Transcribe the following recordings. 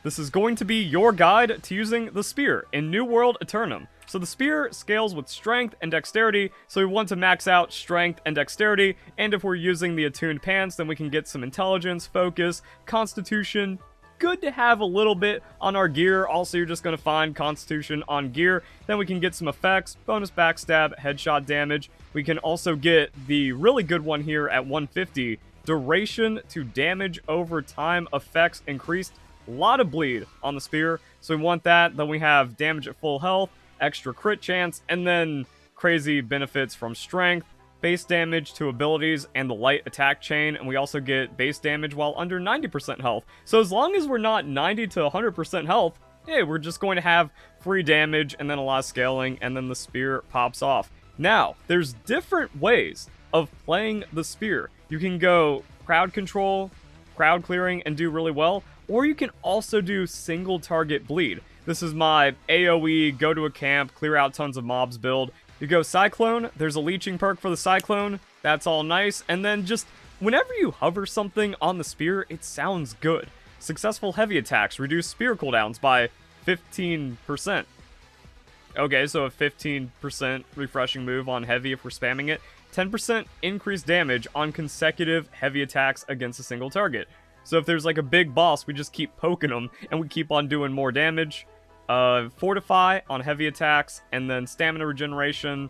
this is going to be your guide to using the spear in New World Aeternum. So the spear scales with strength and dexterity, so we want to max out strength and dexterity, and if we're using the attuned pants, then we can get some intelligence, focus, constitution. Good to have a little bit on our gear. Also, you're just going to find constitution on gear. Then we can get some effects, bonus backstab, headshot damage. We can also get the really good one here at 150, duration to damage over time effects increased. A lot of bleed on the spear, so we want that. Then we have damage at full health, extra crit chance, and then crazy benefits from strength, base damage to abilities, and the light attack chain, and we also get base damage while under 90% health. So as long as we're not 90 to 100% health, hey, we're just going to have free damage and then a lot of scaling, and then the spear pops off. Now, there's different ways of playing the spear. You can go crowd control, crowd clearing, and do really well, or you can also do single target bleed. This is my AoE, go to a camp, clear out tons of mobs build. You go Cyclone, there's a leeching perk for the Cyclone, that's all nice, and then just whenever you hover something on the spear, it sounds good. Successful heavy attacks reduce spear cooldowns by 15%. Okay, so a 15% refreshing move on heavy if we're spamming it. 10% increased damage on consecutive heavy attacks against a single target. So if there's like a big boss, we just keep poking them and we keep on doing more damage. Fortify on heavy attacks, and then stamina regeneration.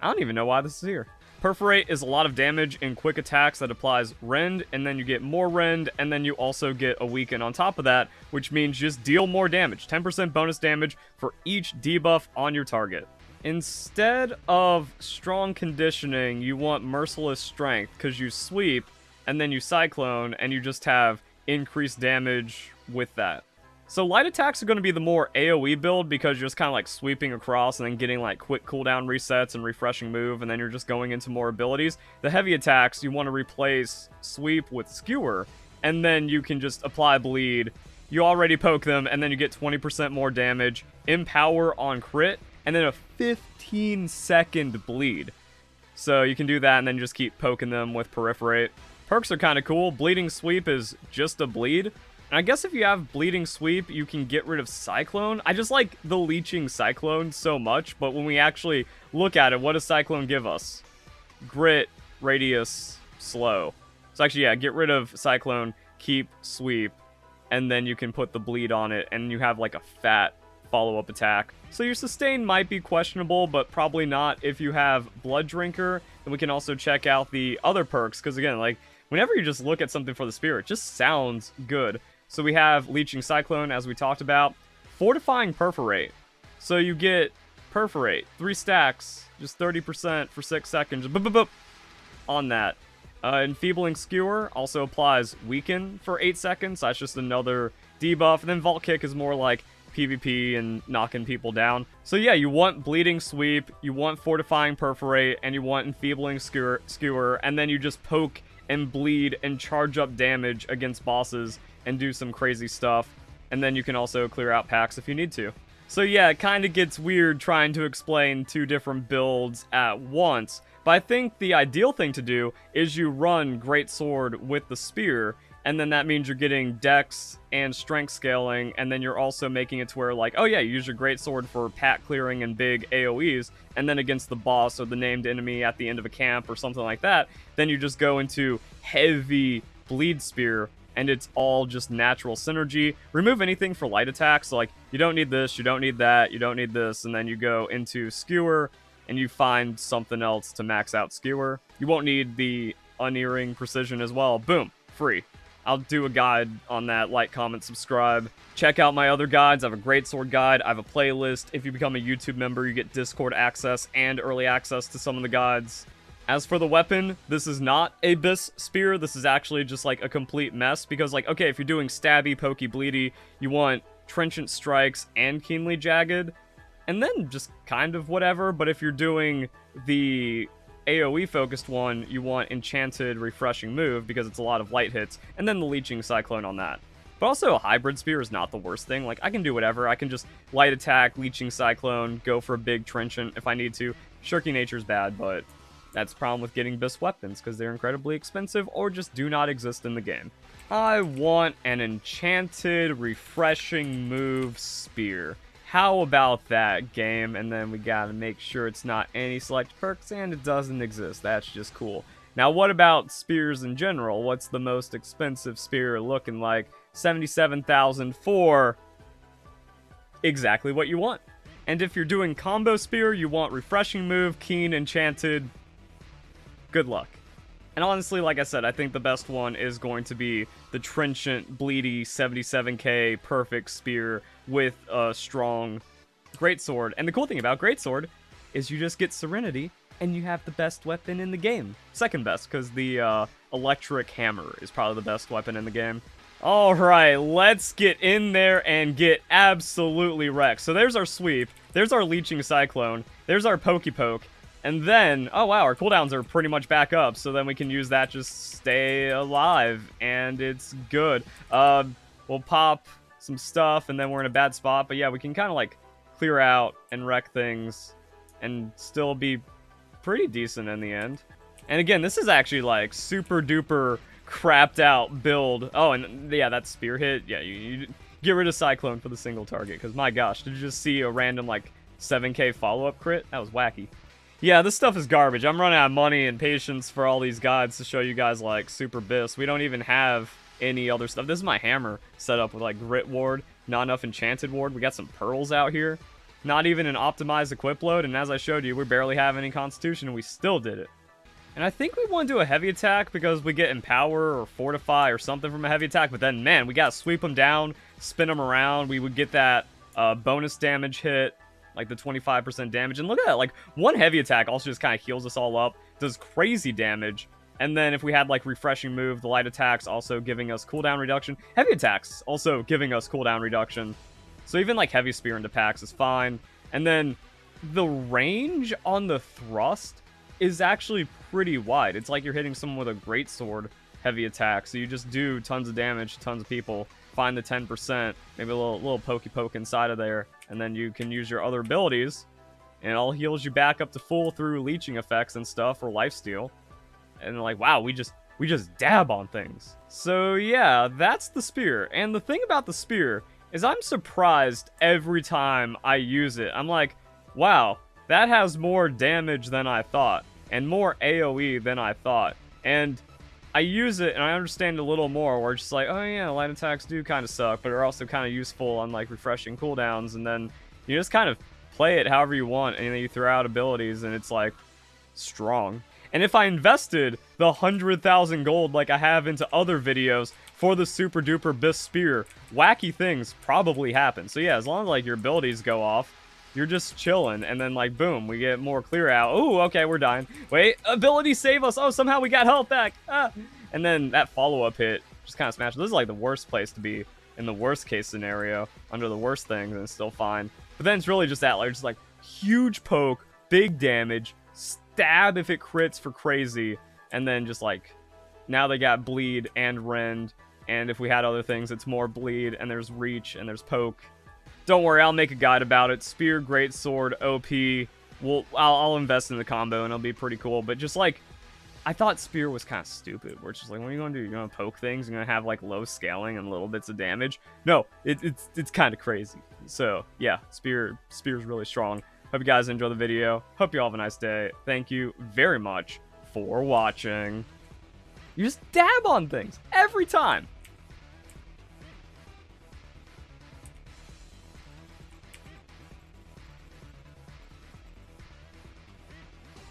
I don't even know why this is here. Perforate is a lot of damage in quick attacks that applies rend, and then you get more rend, and then you also get a weaken on top of that, which means just deal more damage. 10% bonus damage for each debuff on your target. Instead of strong conditioning, you want merciless strength, because you sweep, and then you cyclone, and you just have increased damage with that. So light attacks are going to be the more AoE build, because you're just kind of like sweeping across and then getting like quick cooldown resets and refreshing move, and then you're just going into more abilities. The heavy attacks, you want to replace sweep with skewer, and then you can just apply bleed. You already poke them, and then you get 20% more damage, empower on crit, and then a 15-second bleed. So you can do that, and then just keep poking them with perforate. Perks are kind of cool. Bleeding sweep is just a bleed. And I guess if you have Bleeding Sweep, you can get rid of Cyclone. I just like the Leeching Cyclone so much, but when we actually look at it, what does Cyclone give us? Grit, Radius, Slow. So actually, yeah, get rid of Cyclone, keep Sweep, and then you can put the Bleed on it, and you have like a fat follow-up attack. So your Sustain might be questionable, but probably not if you have Blood Drinker. And we can also check out the other perks, because again, like, whenever you just look at something for the spear, it just sounds good. So we have Leeching Cyclone, as we talked about. Fortifying Perforate. So you get Perforate, 3 stacks, just 30% for 6 seconds. On that. Enfeebling Skewer also applies Weaken for 8 seconds. So that's just another debuff. And then Vault Kick is more like PvP and knocking people down. So yeah, you want Bleeding Sweep, you want Fortifying Perforate, and you want Enfeebling Skewer, and then you just poke and bleed and charge up damage against bosses and do some crazy stuff. And then you can also clear out packs if you need to. So yeah, it kind of gets weird trying to explain 2 different builds at once. But I think the ideal thing to do is you run Greatsword with the spear, and then that means you're getting dex and strength scaling, and then you're also making it to where, like, oh yeah, you use your Greatsword for pack clearing and big AoEs, and then against the boss or the named enemy at the end of a camp or something like that, then you just go into heavy bleed spear, and it's all just natural synergy. Remove anything for light attacks, so like, you don't need this, you don't need that, you don't need this, and then you go into skewer, and you find something else to max out skewer. You won't need the unerring precision as well. Boom, free. I'll do a guide on that. Like, comment, subscribe. Check out my other guides. I have a Greatsword guide. I have a playlist. If you become a YouTube member, you get Discord access and early access to some of the guides. As for the weapon, this is not a Bis Spear. This is actually just like a complete mess, because like, okay, if you're doing stabby, pokey, bleedy, you want Trenchant Strikes and Keenly Jagged, and then just kind of whatever. But if you're doing the AoE focused one, you want Enchanted Refreshing Move, because it's a lot of light hits, and then the Leeching Cyclone on that. But also a Hybrid Spear is not the worst thing. Like, I can do whatever. I can just light attack, Leeching Cyclone, go for a big Trenchant if I need to. Shirky Nature's bad, but that's the problem with getting Bis weapons, because they're incredibly expensive or just do not exist in the game. I want an enchanted, refreshing move spear. How about that, game? And then we gotta make sure it's not any select perks, and it doesn't exist. That's just cool. Now, what about spears in general? What's the most expensive spear looking like? 77,000 for exactly what you want. And if you're doing combo spear, you want refreshing move, keen, enchanted. Good luck. And honestly, like I said, I think the best one is going to be the trenchant, bleedy 77k perfect spear with a strong Greatsword. And the cool thing about Greatsword is you just get Serenity, and you have the best weapon in the game. Second best, because the electric hammer is probably the best weapon in the game. Alright, let's get in there and get absolutely wrecked. So there's our sweep, there's our leeching cyclone, there's our poke, and then, oh wow, our cooldowns are pretty much back up, so then we can use that just stay alive, and it's good. We'll pop some stuff, and then we're in a bad spot, but yeah, we can kind of like clear out and wreck things, and still be pretty decent in the end. And again, this is actually like super duper crapped out build. Oh, and yeah, that spear hit. Yeah, you get rid of Cyclone for the single target, because my gosh, did you just see a random like 7k follow-up crit? That was wacky. Yeah, this stuff is garbage. I'm running out of money and patience for all these guides to show you guys like super bis. We don't even have any other stuff. This is my hammer set up with like grit ward, not enough enchanted ward. We got some pearls out here. Not even an optimized equip load, and as I showed you, we barely have any constitution, and we still did it. And I think we want to do a heavy attack because we get empower or fortify or something from a heavy attack, but then, man, we gotta sweep them down, spin them around. We would get that bonus damage hit, like the 25% damage. And look at that, like, one heavy attack also just kind of heals us all up, does crazy damage. And then if we had, like, refreshing move, the light attacks also giving us cooldown reduction. Heavy attacks also giving us cooldown reduction. So even, like, heavy spear into packs is fine. And then the range on the thrust is actually pretty wide. It's like you're hitting someone with a greatsword heavy attack. So you just do tons of damage to tons of people. Find the 10%, maybe a little poke inside of there. And then you can use your other abilities. And it all heals you back up to full through leeching effects and stuff, or lifesteal. And like, wow, we just dab on things. So yeah, that's the spear. And the thing about the spear is I'm surprised every time I use it. I'm like, wow, that has more damage than I thought, and more AoE than I thought. And I use it, and I understand a little more, where it's just like, oh yeah, light attacks do kind of suck, but are also kind of useful on like refreshing cooldowns, and then you just kind of play it however you want, and then you throw out abilities, and it's like, strong. And if I invested the 100,000 gold like I have into other videos for the super duper bis spear, wacky things probably happen. So yeah, as long as like your abilities go off, you're just chilling, and then like boom, we get more clear out. Ooh, okay, we're dying. Wait, ability save us. Oh, somehow we got health back. Ah. And then that follow-up hit just kind of smashed. This is like the worst place to be in the worst case scenario, under the worst things, and it's still fine. But then it's really just that, like, just like huge poke, big damage, stab if it crits for crazy, and then just like, now they got bleed and rend, and if we had other things, it's more bleed, and there's reach, and there's poke. Don't worry, I'll make a guide about it. Spear, Greatsword, OP. I'll invest in the combo, and it'll be pretty cool. But just like, I thought Spear was kind of stupid, where it's just like, what are you going to do? You're going to poke things? You're going to have like low scaling and little bits of damage? No, it's kind of crazy. So yeah, Spear's really strong. Hope you guys enjoy the video. Hope you all have a nice day. Thank you very much for watching. You just dab on things every time.